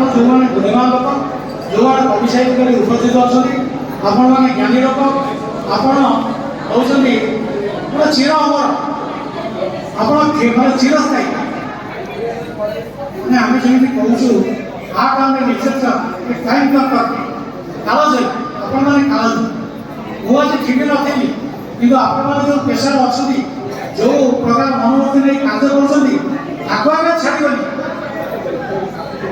जो मैंने बुद्धिमान लोक जो मैंने कवि साहित्य उपस्थित अच्छा आपण मैंने ज्ञानी लोक आपण होती पूरा चिर अमर आप चिरस्थायी मैंने आम जमी कहूँ आर्ट एंड लिटरेचर टाइम दरकार कालज आपण मैंने कालज मुझे ठीक नी कि आपण जो पेशा अच्छा जो प्रकार मनोवृत्ति नहीं कार्य कर छाड़बनी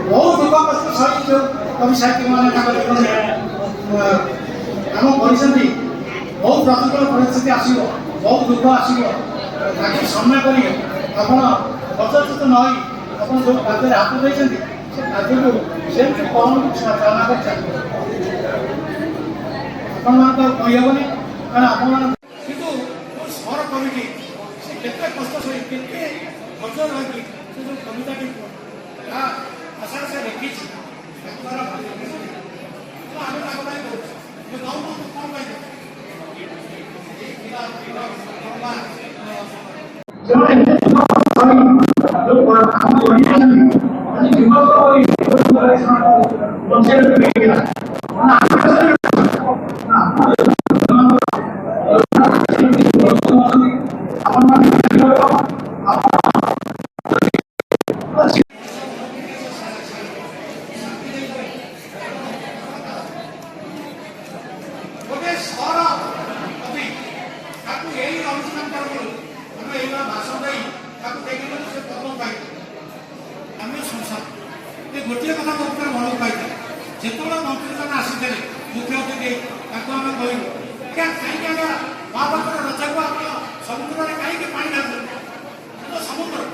बहुत दुख कष्ट सही जो कवि साहित्य मैंने काम कर बहुत प्रतिकूल परिस्थिति आसो बहुत दुख आसो सामना कर पचचित न आप जो कार्य हाथ देते कार्य को कौन चालना कर कहीहबनी कारण आप स्वर कविटी से कष्ट सही के धैर्य रही से जो कविता आशा से लिखी गोटे कथा मन पाई जो मंत्री मैंने आसी मुख्य अतिथि आम कहूँ कहीं महाभारत रचा को आप समुद्र में कहीं पानी ना समुद्र